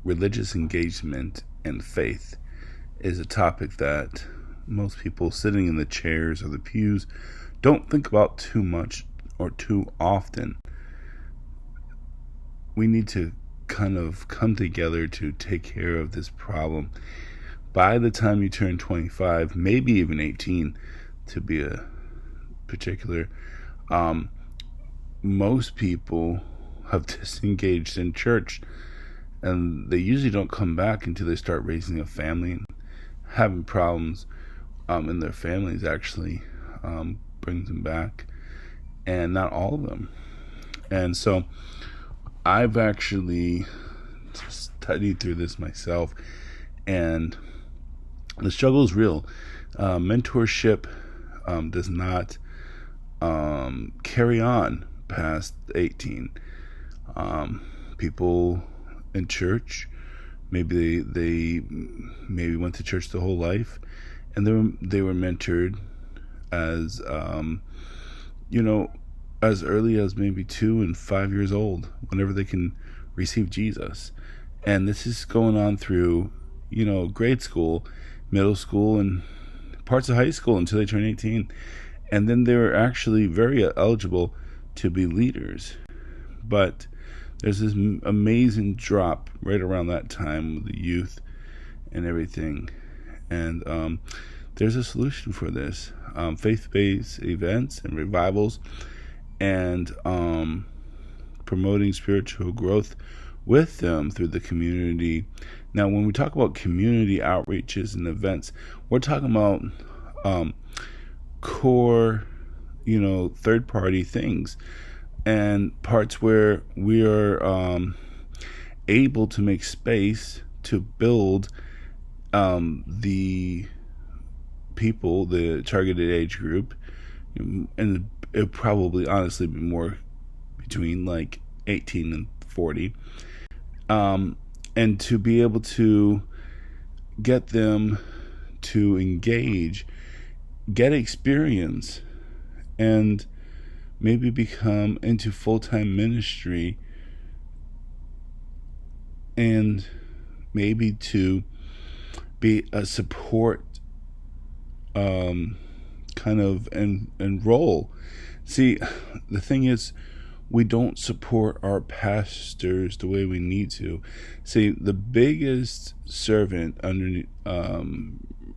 religious engagement and faith is a topic that most people sitting in the chairs or the pews don't think about too much or too often. We need to kind of come together to take care of this problem. By the time you turn 25, maybe even 18, to be a particular, most people have disengaged in church, and they usually don't come back until they start raising a family and having problems in their families. Actually brings them back, and not all of them. And so I've actually studied through this myself, and the struggle is real. Mentorship does not carry on past 18. People in church, maybe they maybe went to church the whole life, and they were mentored as as early as maybe 2 and 5 years old, whenever they can receive Jesus. And this is going on through grade school, middle school, and parts of high school until they turn 18, and then they're actually very eligible to be leaders. But there's this amazing drop right around that time with the youth and everything, and there's a solution for this: faith-based events and revivals, and promoting spiritual growth with them through the community. Now, when we talk about community outreaches and events, we're talking about core, third-party things, and parts where we are able to make space to build the people, the targeted age group, and it probably honestly be more between like 18 and 40, and to be able to get them to engage, get experience, and maybe become into full-time ministry, and maybe to be a support kind of enroll. See, the thing is, we don't support our pastors the way we need to. See, the biggest servant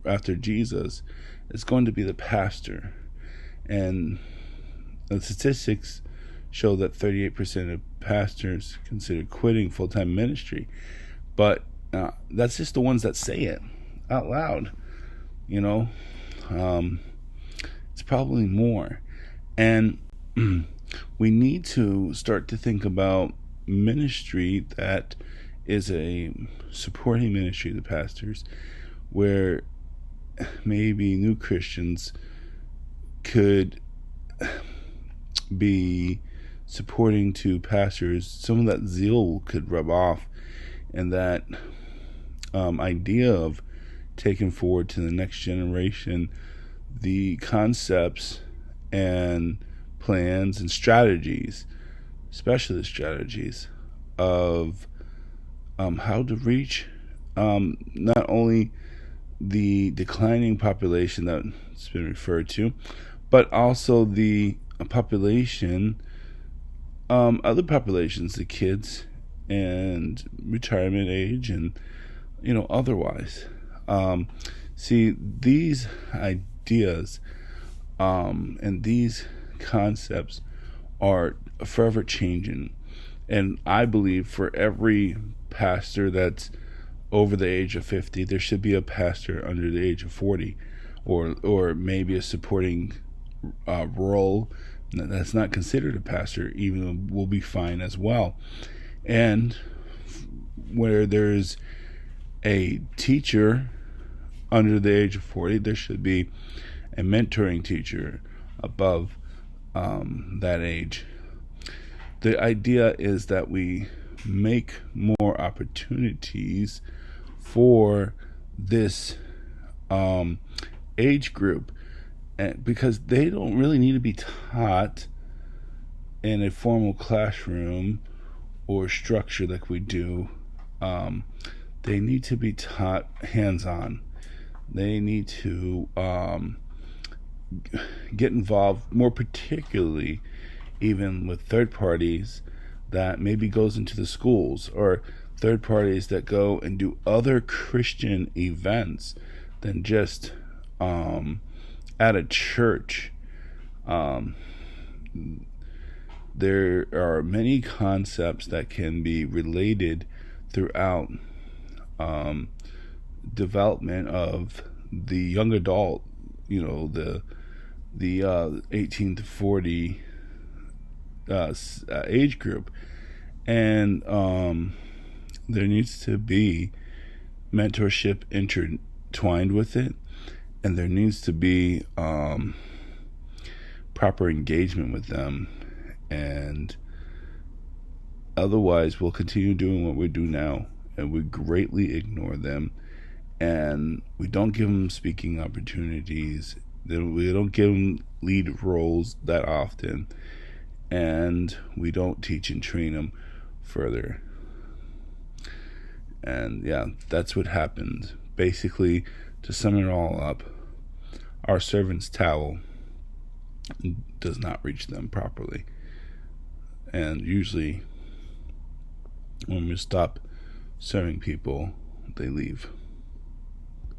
after Jesus is going to be the pastor, and the statistics show that 38% of pastors consider quitting full-time ministry. But that's just the ones that say it out loud. It's probably more. And we need to start to think about ministry that is a supporting ministry to pastors, where maybe new Christians could be supporting to pastors. Some of that zeal could rub off, and that idea of taking forward to the next generation the concepts and plans and strategies, especially the strategies of how to reach not only the declining population that's been referred to, but also the population, other populations, the kids and retirement age, and otherwise. See, these ideas and these concepts are forever changing, and I believe for every pastor that's over the age of 50, there should be a pastor under the age of 40, or maybe a supporting role that's not considered a pastor, even will be fine as well. And where there's a teacher under the age of 40, there should be a mentoring teacher above that age. The idea is that we make more opportunities for this age group, and because they don't really need to be taught in a formal classroom or structure like we do They need to be taught hands-on. They need to get involved, more particularly even with third parties that maybe goes into the schools, or third parties that go and do other Christian events than just at a church. Um, there are many concepts that can be related throughout development of the young adult, the 18 to 40 age group, and there needs to be mentorship intertwined with it, and there needs to be proper engagement with them, and otherwise we'll continue doing what we do now, and we greatly ignore them, and we don't give them speaking opportunities. We don't give them lead roles that often, and we don't teach and train them further. And yeah, that's what happened. Basically, to sum it all up, our servant's towel does not reach them properly. And usually, when we stop serving people, they leave.